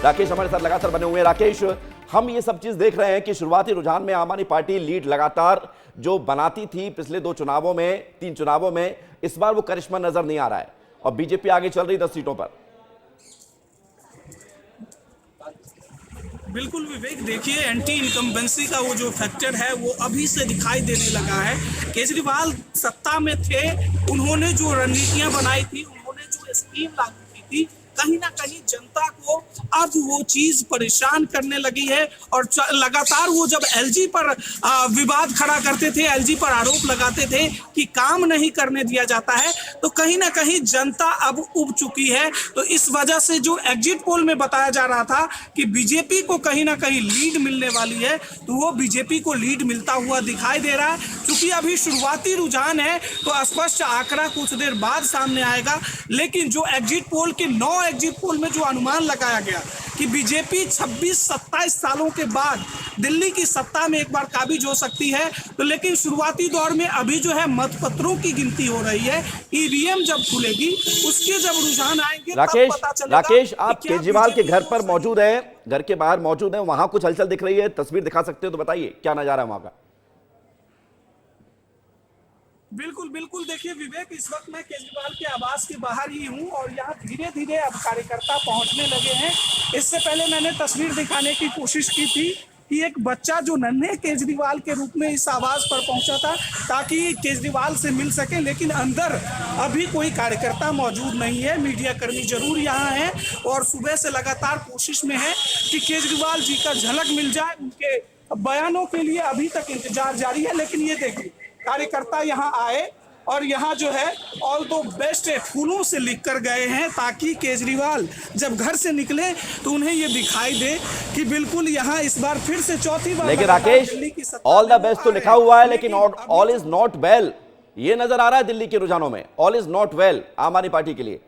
राकेश हमारे साथ लगातार बने हुए हैं। राकेश, हम ये सब चीज देख रहे हैं कि शुरुआती रुझान में आम आदमी पार्टी लीड लगातार जो बनाती थी पिछले 2 चुनावों में, 3 चुनावों में, इस बार वो करिश्मा नजर नहीं आ रहा है और बीजेपी आगे चल रही 10 सीटों पर। बिल्कुल विवेक, देखिए एंटी इनकम्बेंसी का वो जो फैक्टर है वो अभी से दिखाई देने लगा है। केजरीवाल सत्ता में थे, उन्होंने जो रणनीतियां बनाई थी, उन्होंने जो स्कीम लागू की थी, कहीं ना कहीं जनता को अब वो चीज परेशान करने लगी है। और लगातार वो जब एलजी पर विवाद खड़ा करते थे, एलजी पर आरोप लगाते थे कि काम नहीं करने दिया जाता है, तो कहीं ना कहीं जनता अब उब चुकी है। तो इस वजह से जो एग्जिट पोल में बताया जा रहा था कि बीजेपी को कहीं ना कहीं लीड मिलने वाली है, तो वो बीजेपी को लीड मिलता हुआ दिखाई दे रहा है। क्योंकि अभी शुरुआती रुझान है तो स्पष्ट आंकड़ा कुछ देर बाद सामने आएगा, लेकिन जो एग्जिट पोल के 9 एग्जिट पोल में जो अनुमान लगाया गया कि बीजेपी 26-27 सालों के बाद दिल्ली की सत्ता में एक बार काबिज हो सकती है, तो लेकिन शुरुआती दौर में अभी जो है मतपत्रों की गिनती हो रही है, ईवीएम जब खुलेगी उसके जब रुझान आएंगे तब पता चलेगा। राकेश, आप केजरीवाल के घर पर मौजूद हैं, घर के बाहर मौजूद हैं, वहां कुछ हलचल दिख रही है, तस्वीर दिखा सकते हो तो बताइए क्या नजारा है वहां का। बिल्कुल बिल्कुल, देखिए विवेक, इस वक्त मैं केजरीवाल के आवास के बाहर ही हूं और यहाँ धीरे धीरे अब कार्यकर्ता पहुंचने लगे हैं। इससे पहले मैंने तस्वीर दिखाने की कोशिश की थी कि एक बच्चा जो नन्हे केजरीवाल के रूप में इस आवास पर पहुंचा था ताकि केजरीवाल से मिल सके, लेकिन अंदर अभी कोई कार्यकर्ता मौजूद नहीं है। मीडिया कर्मी जरूर यहाँ है और सुबह से लगातार कोशिश में है कि केजरीवाल जी का झलक मिल जाए। उनके बयानों के लिए अभी तक इंतजार जारी है, लेकिन ये देखिए कार्यकर्ता यहाँ आए और यहाँ जो है ऑल दो बेस्ट फूलों से लिख कर गए हैं ताकि केजरीवाल जब घर से निकले तो उन्हें ये दिखाई दे कि बिल्कुल यहाँ इस बार फिर से चौथी बार। लेकिन राकेश, ऑल द बेस्ट तो लिखा हुआ है, लेकिन ऑल इज नॉट वेल ये नजर आ रहा है दिल्ली के रुझानों में। ऑल इज नॉट वेल आम आदमी पार्टी के लिए।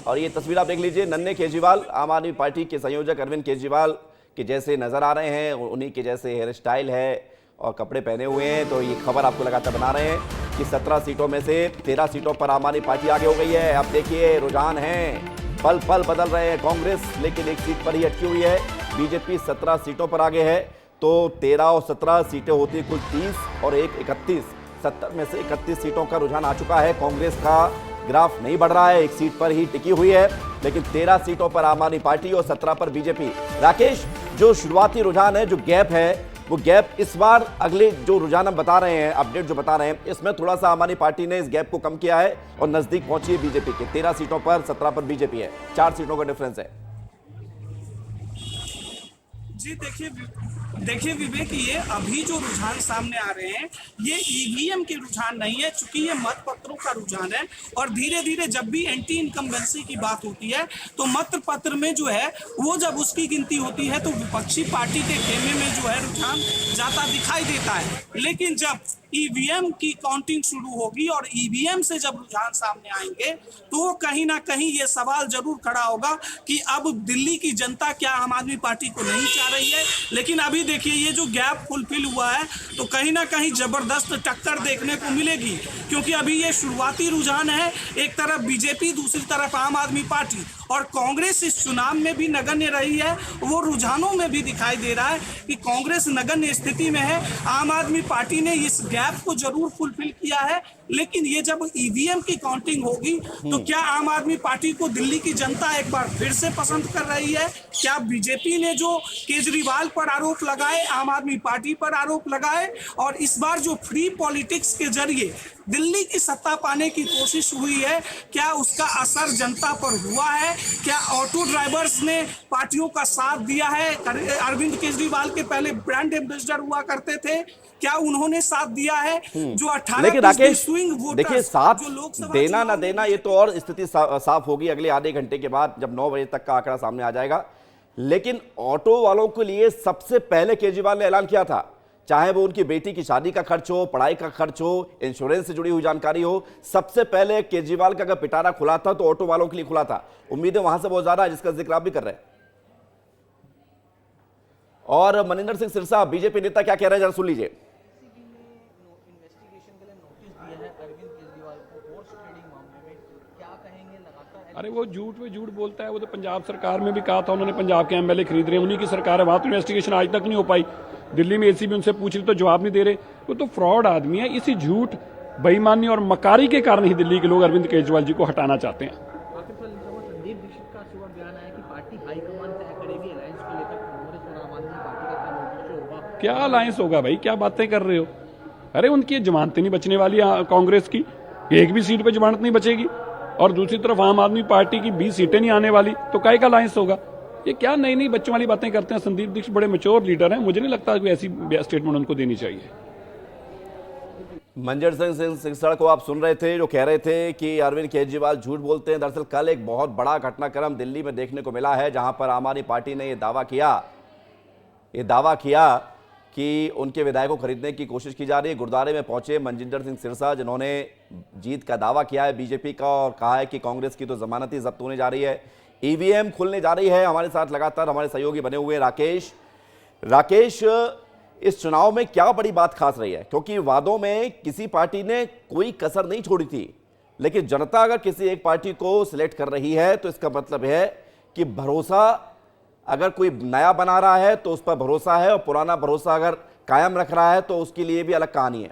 और ये तस्वीर आप देख लीजिए, नन्हे केजरीवाल आम आदमी पार्टी के संयोजक अरविंद केजरीवाल के जैसे नजर आ रहे हैं, उन्हीं के जैसे हेयर स्टाइल है और कपड़े पहने हुए हैं। तो ये खबर आपको लगातार बना रहे हैं कि 17 सीटों में से 13 सीटों पर आम आदमी पार्टी आगे हो गई है। अब देखिए रुझान हैं, पल पल बदल रहे हैं। कांग्रेस लेकिन एक सीट पर ही अटकी हुई है। बीजेपी 17 सीटों पर आगे है। तो 13 और 17 सीटें होती कुल 30 और 1 31, 70 में से 31 सीटों का रुझान आ चुका है। कांग्रेस का ग्राफ नहीं बढ़ रहा है, एक सीट पर ही टिकी हुई है, लेकिन 13 सीटों पर आम आदमी पार्टी और 17 पर बीजेपी। राकेश, जो शुरुआती रुझान है, जो गैप है, वो गैप इस बार अगले जो रुझान हम बता रहे हैं, अपडेट जो बता रहे हैं, इसमें थोड़ा सा आम आदमी पार्टी ने इस गैप को कम किया है और नजदीक पहुंची है बीजेपी के। 13 सीटों पर 17 पर बीजेपी है, 4 सीटों का डिफरेंस है। जी देखिए विवेक, ये अभी जो रुझान सामने आ रहे हैं ये ईवीएम के रुझान नहीं है, चूंकि ये मतपत्रों का रुझान है। और धीरे धीरे जब भी एंटी इनकम्बेंसी की बात होती है तो मत पत्र में जो है वो जब उसकी गिनती होती है तो विपक्षी पार्टी के खेमे में जो है रुझान जाता दिखाई देता है। लेकिन जब ईवीएम की काउंटिंग शुरू होगी और ईवीएम से जब रुझान सामने आएंगे तो कहीं ना कहीं ये सवाल जरूर खड़ा होगा कि अब दिल्ली की जनता क्या आम आदमी पार्टी को नहीं चाह रही है। लेकिन अभी देखिए ये जो गैप फुलफिल हुआ है तो कहीं ना कहीं जबरदस्त टक्कर देखने को मिलेगी, क्योंकि अभी ये शुरुआती रुझान है। एक तरफ बीजेपी, दूसरी तरफ आम आदमी पार्टी, और कांग्रेस इस चुनाव में भी नगण्य रही है। वो रुझानों में भी दिखाई दे रहा है कि कांग्रेस नगण्य स्थिति में है। आम आदमी पार्टी ने इस गैप को जरूर फुलफिल किया है, लेकिन ये जब ईवीएम की काउंटिंग होगी तो क्या आम आदमी पार्टी को दिल्ली की जनता एक बार फिर से पसंद कर रही है? क्या बीजेपी ने जो केजरीवाल पर आरोप लगाए, आम आदमी पार्टी पर आरोप लगाए और इस बार जो फ्री पॉलिटिक्स के जरिए दिल्ली की सत्ता पाने की कोशिश हुई है, क्या उसका असर जनता पर हुआ है? क्या ऑटो ड्राइवर्स ने पार्टियों का साथ दिया है? अरविंद केजरीवाल के पहले ब्रांड एम्बेसडर हुआ करते थे, क्या उन्होंने साथ दिया है? जो 18 स्विंग वोटर्स, देखिए साथ जो देना ना देना ये तो और स्थिति साफ होगी अगले आधे घंटे के बाद, जब 9 बजे तक का आंकड़ा सामने आ जाएगा। लेकिन ऑटो वालों के लिए सबसे पहले केजरीवाल ने ऐलान किया था, चाहे वो उनकी बेटी की शादी का खर्च हो, पढ़ाई का खर्च हो, इंश्योरेंस से जुड़ी हुई जानकारी हो, सबसे पहले केजरीवाल का अगर पिटारा खुला था तो ऑटो वालों के लिए खुला था। उम्मीदें वहां से बहुत ज्यादा है, जिसका जिक्र आप भी कर रहे हैं। और मनिंदर सिंह सिरसा, बीजेपी नेता, क्या कह रहे हैं, जरा सुन लीजिए। अरे वो झूठ पे झूठ बोलता है। वो तो पंजाब सरकार में भी कहा था उन्होंने, पंजाब के एमएलए खरीद रहे हैं, उन्हीं की सरकार है, वहां तो इन्वेस्टिगेशन आज तक नहीं हो पाई। दिल्ली में एसीबी उनसे पूछ रही तो जवाब नहीं दे रहे। वो तो फ्रॉड आदमी है। इसी झूठ, बेईमानी और मकारी के कारण ही दिल्ली के लोग अरविंद केजरीवाल जी को हटाना चाहते हैं। संदीप दीक्षित का सुबह बयान आया कि पार्टी हाईकमान तय करेगी अलायंस को लेकर कांग्रेस और आम आदमी पार्टी का क्या मोर्चा होगा। क्या अलायंस होगा भाई, क्या बातें कर रहे हो? अरे उनकी जमानतें नहीं बचने वाली कांग्रेस की, एक भी सीट पे जमानत नहीं बचेगी, और दूसरी तरफ आम आदमी पार्टी की 20 सीटें नहीं आने वाली, तो काय का अलायंस होगा? ये क्या नई नई बच्चों वाली बातें करते हैं। संदीप दीक्षित बड़े मैच्योर लीडर हैं, मुझे नहीं लगता कि ऐसी स्टेटमेंट उनको देनी चाहिए। मंजर सिंह सिरसा को आप सुन रहे थे, जो कह रहे थे कि अरविंद केजरीवाल झूठ बोलते हैं। दरअसल कल एक बहुत बड़ा घटनाक्रम दिल्ली में देखने को मिला है, जहां पर आम आदमी पार्टी ने यह दावा किया कि उनके विधायक को खरीदने की कोशिश की जा रही है। गुरुद्वारे में पहुंचे मनजिंदर सिंह सिरसा, जिन्होंने जीत का दावा किया है बीजेपी का, और कहा है कि कांग्रेस की तो जमानत ही जब्त होने जा रही है, ईवीएम खुलने जा रही है। हमारे साथ लगातार हमारे सहयोगी बने हुए राकेश, इस चुनाव में क्या बड़ी बात खास रही है? क्योंकि वादों में किसी पार्टी ने कोई कसर नहीं छोड़ी थी, लेकिन जनता अगर किसी एक पार्टी को सिलेक्ट कर रही है तो इसका मतलब है कि भरोसा, अगर कोई नया बना रहा है तो उस पर भरोसा है, और पुराना भरोसा अगर कायम रख रहा है तो उसके लिए भी अलग कहानी है।